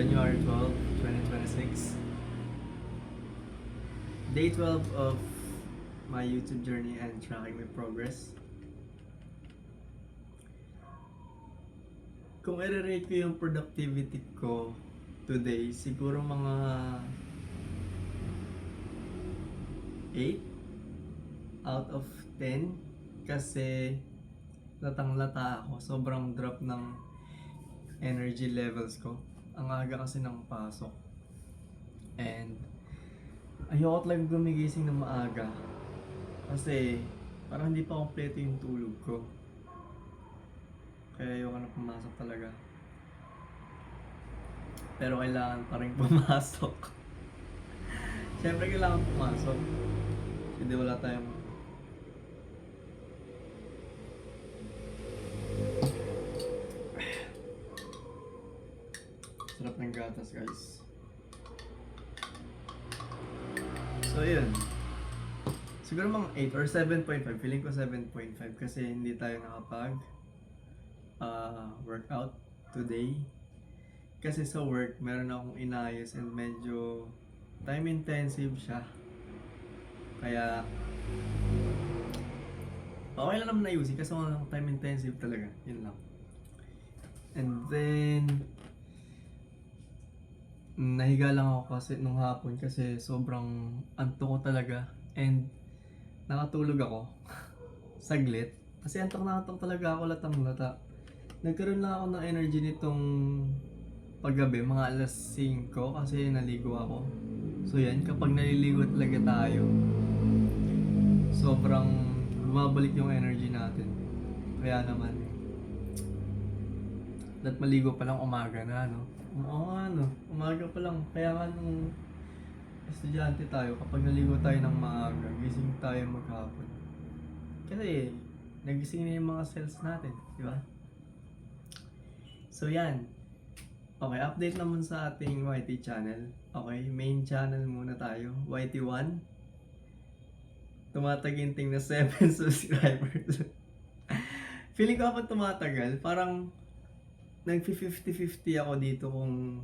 January 12, 2026. Day 12 of my YouTube journey and tracking my progress. Kung i-rate ko yung productivity ko today, siguro mga 8 out of 10 kasi latang-lata ako. Sobrang drop ng energy levels ko. Ang aga kasi ng pasok. And ayoko talaga gumigising ng maaga. Kasi parang hindi pa kompleto yung tulog ko. Kaya ayoko na pumasok talaga. Pero kailangan pa rin pumasok. Siyempre kailangan pumasok. Hindi wala tayong sarap ng gatas, guys. So yun. Siguro mga 8 or 7.5. Feeling ko 7.5 kasi hindi tayo nakapag workout today. Kasi sa work, meron akong inayos and medyo time intensive siya. Kaya okay lang naman ayusin kasi time intensive talaga. Yun lang. And then nahiga lang ako kasi nung hapon kasi sobrang antok ko talaga and nakatulog ako saglit kasi antok talaga ako latang-lata. Nagkaroon lang ako ng energy nitong paggabi, mga alas 5 kasi naligo ako. So yan, kapag naliligo talaga tayo, sobrang bumabalik yung energy natin. Kaya naman, dapat maligo pa lang umaga na, no? Oo nga, no? Umaga pa lang. Kaya nga nung estudyante tayo, kapag naligo tayo ng maaga, gising tayo maghapon. Kasi, nagising na yung mga cells natin, di ba? So yan. Okay, update naman sa ating YT channel. Okay, main channel muna tayo. YT1. Tumataginting na 7 subscribers. Feeling ko kapag tumatagal, parang nag-50-50 ako dito kung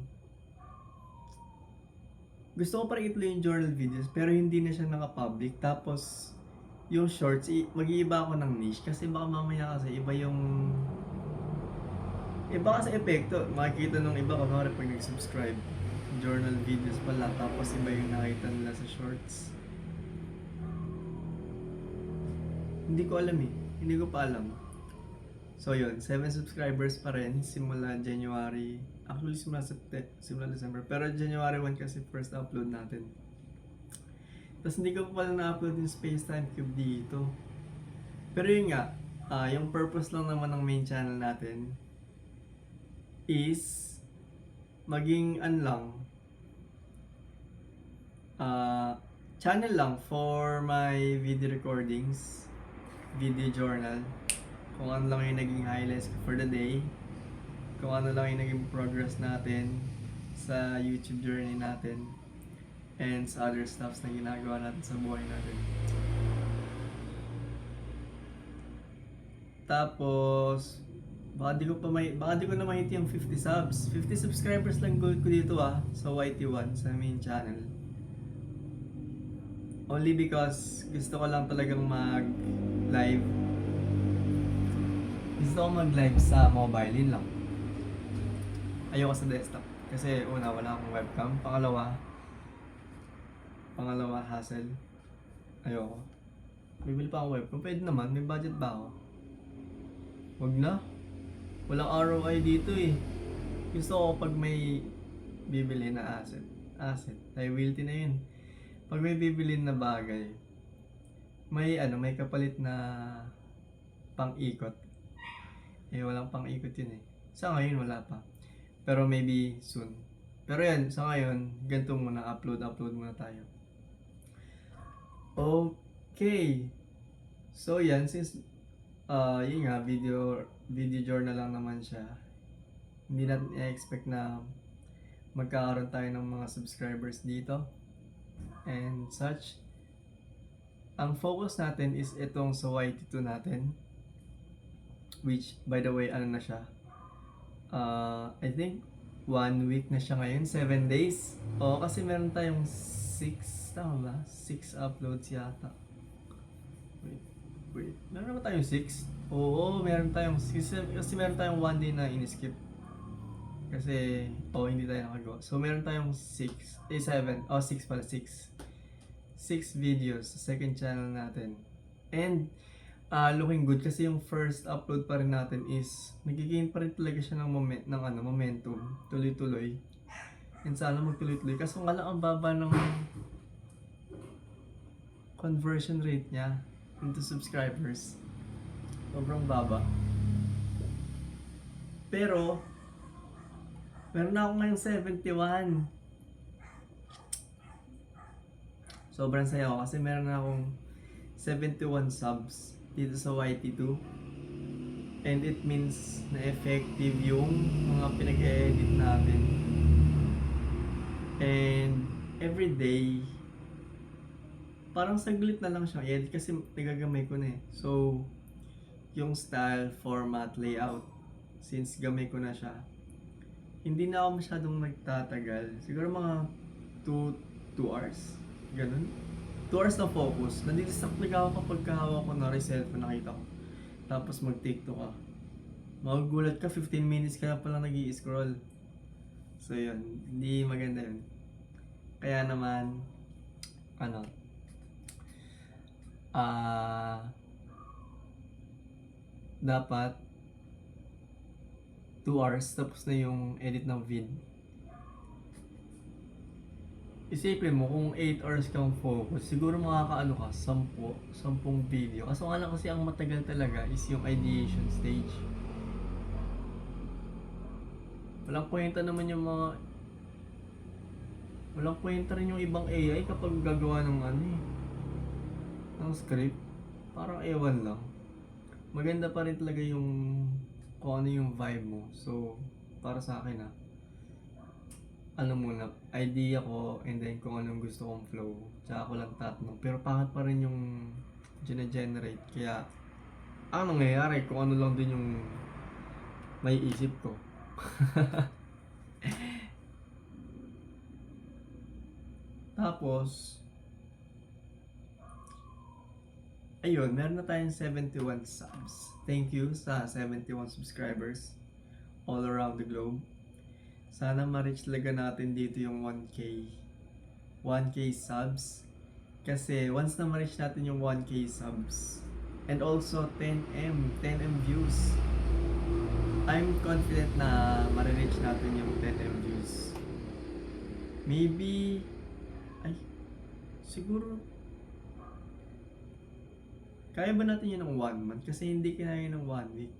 gusto ko parang ituloy yung journal videos pero hindi na siya naka-public. Tapos yung shorts, mag-iiba ako ng niche kasi baka mamaya kasi iba kasi epekto. Makikita nung iba kunwari pag nag-subscribe journal videos pala tapos iba yung nakita nila sa shorts. Hindi ko alam eh. Hindi ko pa alam. So yun, 7 subscribers pa rin simula January. Actually simula December. Pero January 1 kasi first upload natin. Tapos hindi ko pa pala na-upload yung Space Time Cube dito. Pero yun nga, yung purpose lang naman ng main channel natin is maging channel lang for my video recordings, video journal, kung ano lang yung naging highlights for the day, kung ano lang yung naging progress natin sa YouTube journey natin, and sa other stuffs na ginagawa natin sa buhay natin. Tapos baka di ko na mahit yung 50 subs. 50 subscribers lang goal ko dito sa YT1, sa main channel. Only because gusto ko lang talagang mag-live. Gusto ko mag-live sa mobile, yun lang. Ayoko sa desktop. Kasi una, wala akong webcam. Pangalawa, hassle. Ayoko. Bibili pa akong webcam. Pwede naman, may budget ba ako? Wag na. Walang ROI dito eh. Gusto ko pag may bibili na asset. Liability na yun. Pag may bibili na bagay, may kapalit na pang-ikot. Walang pang-ikot yun eh. Sa ngayon wala pa. Pero maybe soon. Pero yan, sa ngayon, ganito muna, upload muna tayo. Okay. So yan, since yun nga, video journal lang naman siya. Hindi natin i-expect na magkakaroon tayo ng mga subscribers dito and such. Ang focus natin is itong sa YT2 natin, which by the way, na siya, I think 1 week na siya ngayon, 7 days. Oo, kasi meron tayong 6, tama ba? 6 uploads yata. Wait. Meron ba tayong 6? Oo, meron tayong 6. Kasi meron tayong 1 day na in-skip. Kasi, hindi tayo nakagawa. So, meron tayong 6. 7. 6 pala. 6 videos sa second channel natin. And, looking good kasi yung first upload pa rin natin is nagiging pa rin talaga siya ng momentum, tuloy-tuloy. And sana magtuloy-tuloy kaso nga lang ang baba ng conversion rate niya into subscribers. Sobrang baba. Pero meron na ako ngayong 71. Sobrang saya ako kasi meron na akong 71 subs dito sa YT2, and it means na effective yung mga pinag-edit natin, and everyday parang saglit na lang siya i-edit kasi nagagamay ko na so yung style, format, layout, since gamay ko na siya, hindi na ako masyadong nagtatagal, siguro mga 2 hours ganun. 2 hours na focus. Nadidistract ako kapag hawak ko na cellphone, nakita ko. Tapos mag-TikTok ka. Magugulat ka, 15 minutes ka na palang nag-i-scroll. So yun, hindi maganda yun. Kaya naman, dapat 2 hours tapos na yung edit ng vid. Isipin mo kung 8 hours kang focus, siguro makakaano ka, 10 video. Kaso nga lang kasi ang matagal talaga is yung ideation stage. Walang kwenta naman yung mga... Walang kwenta rin yung ibang AI kapag gagawa ng ng script. Parang ewan lang. Maganda pa rin talaga yung kung ano yung vibe mo. So, para sa akin muna, idea ko, and then kung anong gusto kong flow, tsaka ko lang tatanong. Pero pangit pa rin yung generate, kaya ang nangyayari kung ano lang din yung may isip ko. Tapos ayun, meron na tayong 71 subs. Thank you sa 71 subscribers all around the globe. Sana ma-reach talaga natin dito yung 1K subs. Kasi once na ma-reach natin yung 1K subs, and also 10M views, I'm confident na ma-reach natin yung 10M views. Maybe, siguro, kaya ba natin yun ng 1 month? Kasi hindi kaya ng 1 week.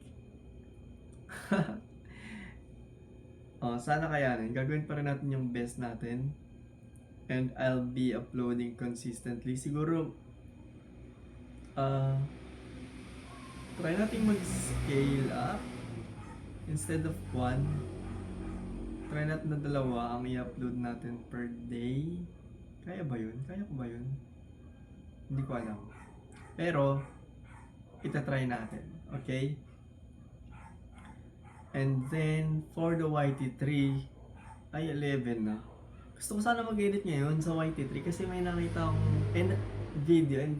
Sana kayanin. Gagawin pa rin natin yung best natin. And I'll be uploading consistently. Siguro, try natin mag-scale up. Instead of 1, try natin na 2 ang i-upload natin per day. Kaya ba yun? Kaya ko ba yun? Hindi ko alam. Pero, itatry natin. Okay? And then, for the YT3, ay 11 na. Gusto ko sana mag-edit ngayon sa YT3 kasi may nakita akong video and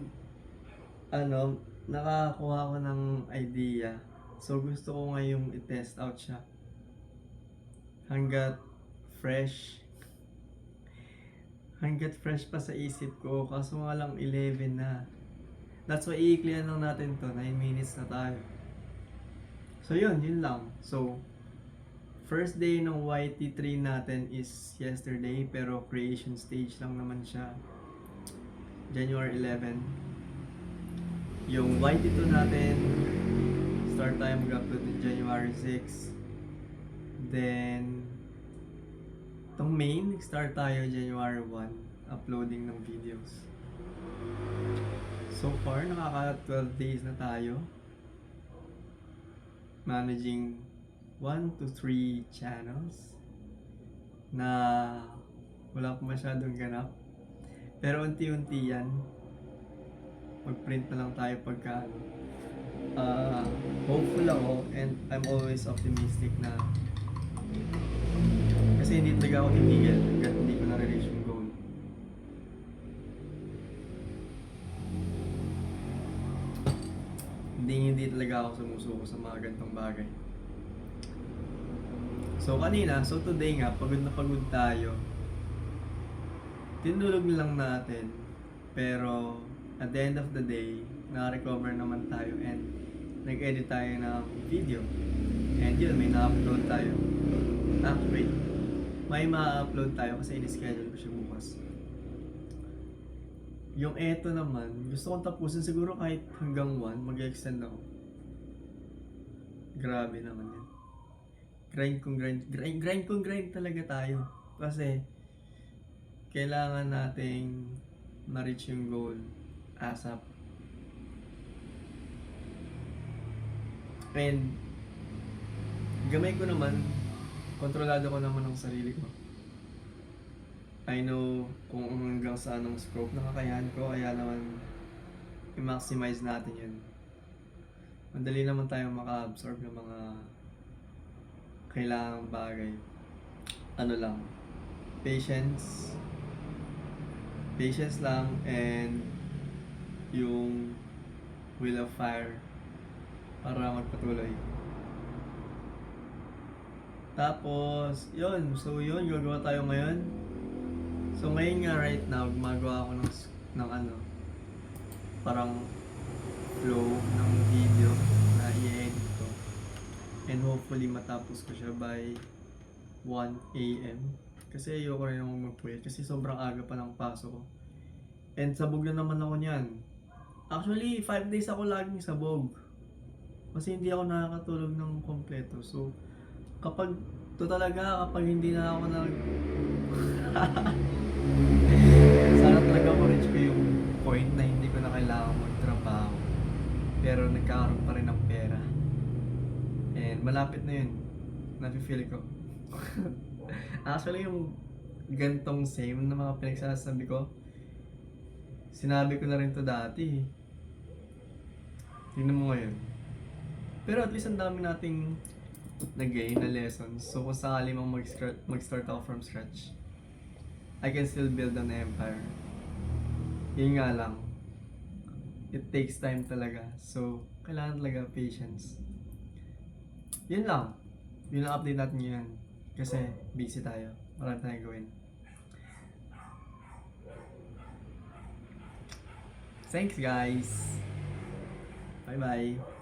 nakakuha ko ng idea. So, gusto ko ngayong i-test out siya. Hanggat fresh pa sa isip ko. Kaso nga lang 11 na. That's why i-clear lang natin to. 9 minutes na tayo. So yun lang. So, first day ng YT3 natin is yesterday, pero creation stage lang naman siya. January 11. Yung YT2 natin, start tayo mag-upload in January 6. Then, itong main, start tayo January 1, uploading ng videos. So far, nakaka 12 days na tayo. Managing 1 to 3 channels na wala pa masyadong ganap, pero unti-unti yan. Mag-print na lang tayo pagka hopeful ako, and I'm always optimistic na Kasi hindi talaga ako titigil hanggat hindi ko na-reach yung goal. Hindi talaga ako sumusuko sa mga ganitong bagay. So today nga, pagod na pagod tayo. Tinulog lang natin. Pero at the end of the day, na-recover naman tayo and nag-edit tayo ng video. And yun, may na-upload tayo. Wait. May ma-upload tayo kasi in-schedule ko siya bukas. Yung eto naman, gusto kong tapusin siguro kahit hanggang 1, mag-extend ako. Grabe naman yan. Grind kung grind talaga tayo. Kasi, kailangan nating ma-reach yung goal ASAP. And, gamay ko naman, kontrolado ko naman ang sarili ko. I know kung hanggang saan ang scope ng kakayahan ko, kaya naman i-maximize natin yun. Madali naman tayong maka-absorb ng mga kailangang bagay. Ano lang, patience lang, and yung will of fire para magpatuloy. Tapos, yun. So, yun. Gagawa tayo ngayon. So, ngayon nga right now, gumagawa ako ng ano, parang flow ng video na i-edit ko. And hopefully, matapos ko siya by 1 AM. Kasi ayoko rin naman magpuyat. Kasi sobrang aga pa ng pasok ko. And sabog na naman ako niyan. Actually, 5 days ako laging sabog. Kasi hindi ako nakakatulog ng kompleto. So, kapag hindi na ako sana talaga ma-reach ko yung point na hindi ko na kailangan magtrabaho. Pero nagkakaroon pa rin ng pera. And malapit na yun. Nafe-feel ko. Actually, yung gantong same na mga pinagsasabi ko, sinabi ko na rin to dati. Tingnan mo ngayon. Pero at least ang dami nating nag-gain na lessons. So kung sakali mong mag-start ako from scratch, I can still build an empire. Yun nga lang, it takes time talaga. So kailangan talaga patience. Yun lang. Yun ang update natin ngayon. Kasi busy tayo. Marami tayong gawin. Thanks guys. Bye bye.